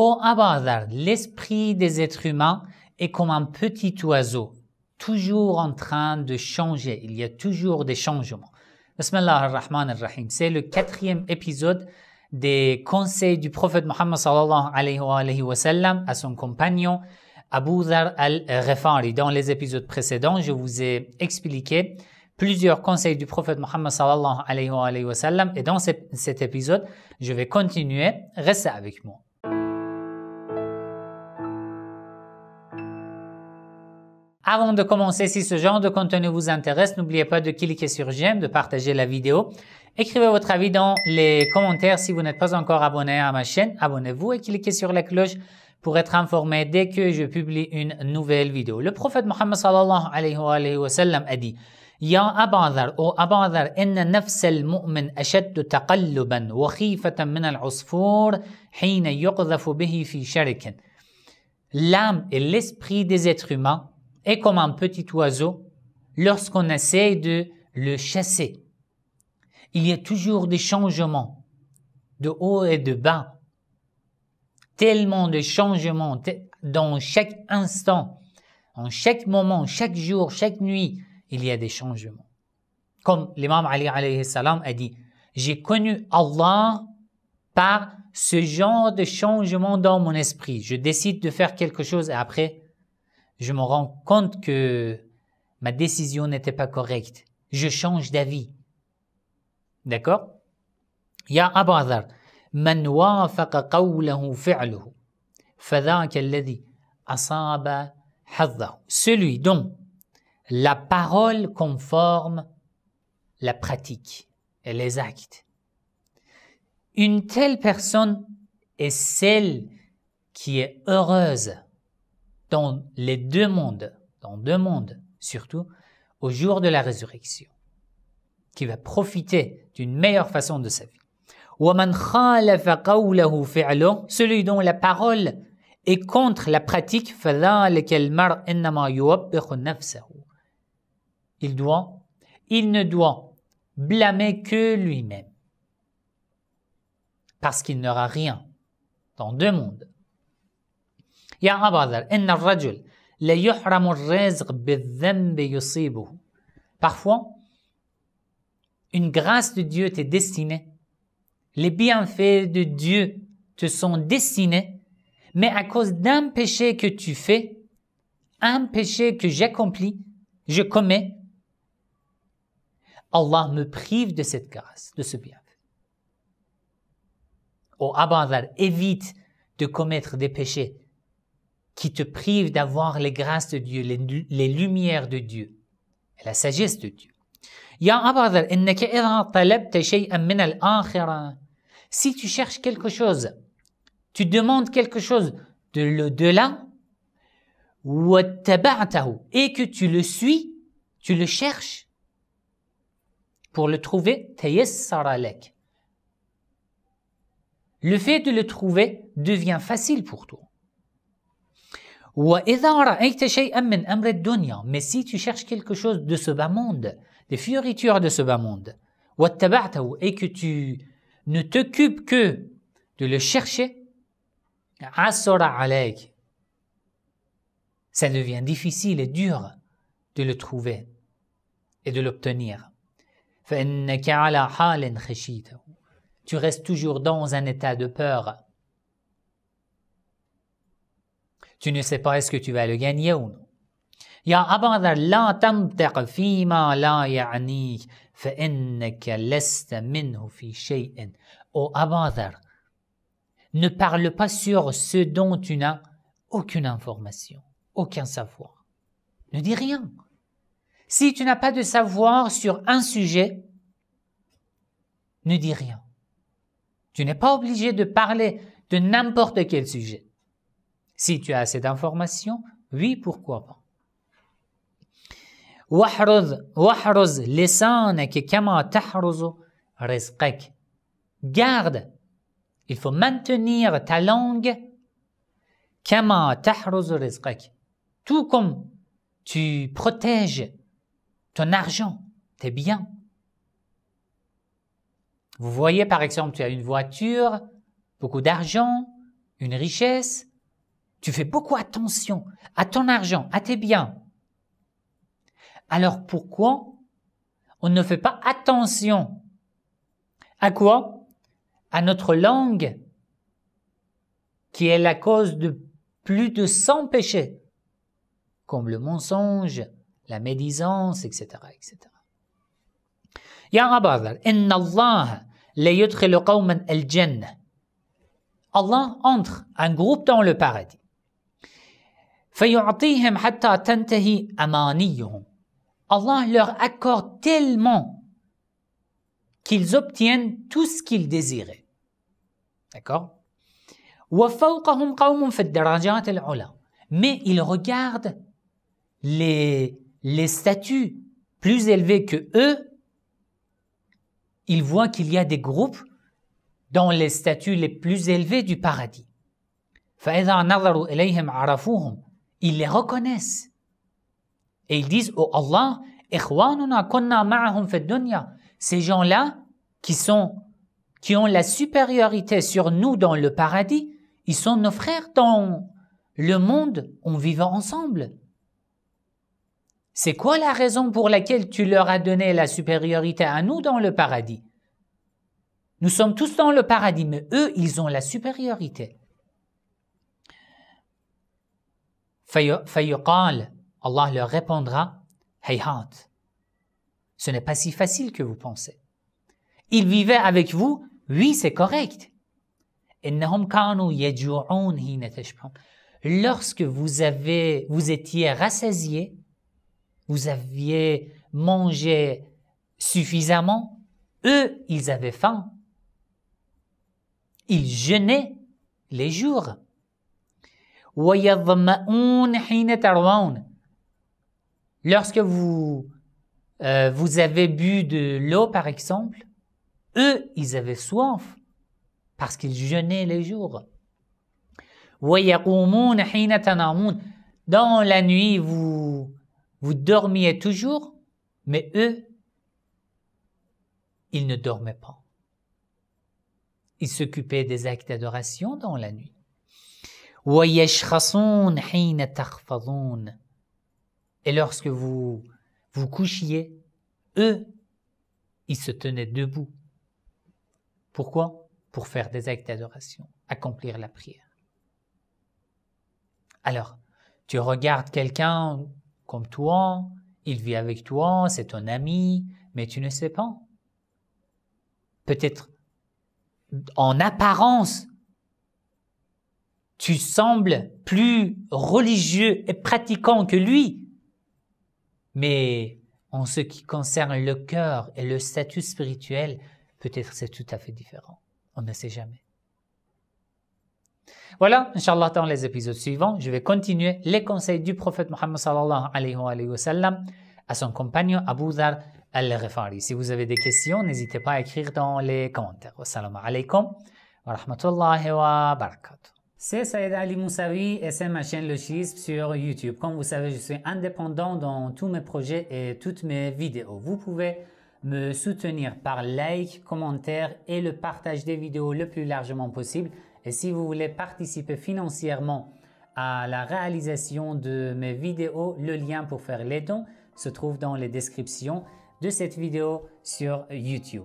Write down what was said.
Ô Aba Dharr, l'esprit des êtres humains est comme un petit oiseau, toujours en train de changer. Il y a toujours des changements. Bismillah ar-Rahman ar-Rahim. C'est le 4e épisode des conseils du prophète Muhammad sallallahu alayhi wa sallam à son compagnon Abu Dharr al-Ghifari. Dans les épisodes précédents, je vous ai expliqué plusieurs conseils du prophète Muhammad sallallahu alayhi wa sallam, et dans cet épisode, je vais continuer. Restez avec moi. Avant de commencer, si ce genre de contenu vous intéresse, n'oubliez pas de cliquer sur j'aime, de partager la vidéo. Écrivez votre avis dans les commentaires. Si vous n'êtes pas encore abonné à ma chaîne, abonnez-vous et cliquez sur la cloche pour être informé dès que je publie une nouvelle vidéo. Le prophète Muhammad sallallahu alayhi wa sallam a dit: Ya Aba Dharr, ô Aba Dharr, inna nafs al-mu'min ashaddu taqalluban wa khifatan min al-usfur hina yuqdhafu bihi fi sharikin. L'âme et l'esprit des êtres humains est comme un petit oiseau lorsqu'on essaie de le chasser. Il y a toujours des changements de haut et de bas. Tellement de changements dans chaque instant, en chaque moment, chaque jour, chaque nuit, il y a des changements. Comme l'imam Ali alayhi salam a dit: j'ai connu Allah par ce genre de changement dans mon esprit. Je décide de faire quelque chose et après, je me rends compte que ma décision n'était pas correcte. Je change d'avis. D'accord? Ya Aba Dharr, man wafaqa qawlahu fi'luhu, fadhaka alladhi asaba haddahu. Celui dont la parole conforme la pratique et les actes. Une telle personne est celle qui est heureuse dans les deux mondes, surtout au jour de la résurrection, qui va profiter d'une meilleure façon de sa vie. وَمَنْ خَالَفَ قَوْلَهُ فِعْلُهُ, celui dont la parole est contre la pratique, فَذَلِكَ الْمَرْءُ إِنَّمَا يُوَبِّخُ نَفْسَهُ. Il ne doit blâmer que lui-même, parce qu'il n'aura rien dans deux mondes. Ya Aba Dharr, inna ar-rajul la yuhramu ar-rizq bi-dhanbi yusibuhu. Parfois, une grâce de Dieu t'est destinée, les bienfaits de Dieu te sont destinés, mais à cause d'un péché que tu fais, un péché que j'accomplis, je commets, Allah me prive de cette grâce, de ce bienfait. Ô Aba Dharr, évite de commettre des péchés qui te privent d'avoir les grâces de Dieu, les lumières de Dieu et la sagesse de Dieu. Ya Aba Dharr, innaka idha talabta shay'an min al-akhirah. Si tu cherches quelque chose, tu demandes quelque chose de l'au-delà, wattaba'tahu, et que tu le suis, tu le cherches pour le trouver, tayassara lak. Le fait de le trouver devient facile pour toi. وَإِذَا رَأَيْتَ شَيْئًا مِنْ أَمْرِ الدُّنْيَا, mais si tu cherches quelque chose de ce bas monde, des fioritures de ce bas monde, وَاتَّبَعْتَهُ, et que tu ne t'occupes que de le chercher, عَسَرَ عَلَيْكَ, ça devient difficile et dur de le trouver et de l'obtenir. فَإِنَّكَ عَلَى حَالٍ خَشِيتَهُ, tu restes toujours dans un état de peur. Tu ne sais pas est-ce que tu vas le gagner ou non. Ya Aba Dharr, la tamtaq fima la ya'nik, fa innaka lasta minhu fi shay'in. Ô Aba Dharr, ne parle pas sur ce dont tu n'as aucune information, aucun savoir. Ne dis rien. Si tu n'as pas de savoir sur un sujet, ne dis rien. Tu n'es pas obligé de parler de n'importe quel sujet. Si tu as assez d'informations, oui, pourquoi pas. وَاحْرُزْ لِسَانَكَ كَمَا تَحْرُزُ رِزْقَكَ. Garde, il faut maintenir ta langue كَمَا تَحْرُزُ رِزْقَكَ. Tout comme tu protèges ton argent, tes biens. Vous voyez par exemple, tu as une voiture, beaucoup d'argent, une richesse, tu fais beaucoup attention à ton argent, à tes biens. Alors pourquoi on ne fait pas attention à quoi? À notre langue, qui est la cause de plus de 100 péchés, comme le mensonge, la médisance, etc., etc. Ya Abu Dharr, inna Allah la yudkhilu qawman al-jannah. Allah entre un groupe dans le paradis. فيعطيهم حتى تنتهي أمانيهم. Allah leur accorde tellement qu'ils obtiennent tout ce qu'ils désiraient. D'accord? وفوقهم قوم في الدرجات العلى. Mais ils regardent les statuts plus élevés que eux. Ils voient qu'il y a des groupes dans les statuts les plus élevés du paradis. فإذا نظروا إليهم عرفوهم. Ils les reconnaissent. Et ils disent, oh Allah, إخواننا كنا معهم في الدنيا. Ces gens-là qui ont la supériorité sur nous dans le paradis, ils sont nos frères dans le monde, on vivait ensemble. C'est quoi la raison pour laquelle tu leur as donné la supériorité à nous dans le paradis? Nous sommes tous dans le paradis, mais eux, ils ont la supériorité. فيقال, Allah leur répondra, Hayhat, ce n'est pas si facile que vous pensez. Ils vivaient avec vous, oui, c'est correct. إنهم كانوا يجوعون حين تشبعون. Lorsque vous étiez rassasiés, vous aviez mangé suffisamment, eux, ils avaient faim. Ils jeûnaient les jours. وَيَظْمَؤُونَ حِينَ تَرْوَوْنَ. Lorsque vous avez bu de l'eau, par exemple, eux, ils avaient soif parce qu'ils jeûnaient les jours. وَيَقُومُونَ حِينَ تَنَامُونَ. Dans la nuit, vous dormiez toujours, mais eux, ils ne dormaient pas. Ils s'occupaient des actes d'adoration dans la nuit. وَيَشْخَصُونَ حِينَ تَخْفَضُونَ. Et lorsque vous couchiez, eux, ils se tenaient debout. Pourquoi? Pour faire des actes d'adoration, accomplir la prière. Alors, tu regardes quelqu'un comme toi, il vit avec toi, c'est ton ami, mais tu ne sais pas. Peut-être, en apparence, tu sembles plus religieux et pratiquant que lui. Mais en ce qui concerne le cœur et le statut spirituel, peut-être c'est tout à fait différent. On ne sait jamais. Voilà, Inch'Allah, dans les épisodes suivants, je vais continuer les conseils du prophète Muhammad sallallahu alayhi wa sallam à son compagnon Abu Dharr al-Ghifari. Si vous avez des questions, n'hésitez pas à écrire dans les commentaires. Wassalamu alaikum wa rahmatullahi wa barakatuh. C'est Saïd Ali Moussaoui et c'est ma chaîne Le Schisme sur YouTube. Comme vous savez, je suis indépendant dans tous mes projets et toutes mes vidéos. Vous pouvez me soutenir par like, commentaire et le partage des vidéos le plus largement possible. Et si vous voulez participer financièrement à la réalisation de mes vidéos, le lien pour faire les dons se trouve dans les descriptions de cette vidéo sur YouTube.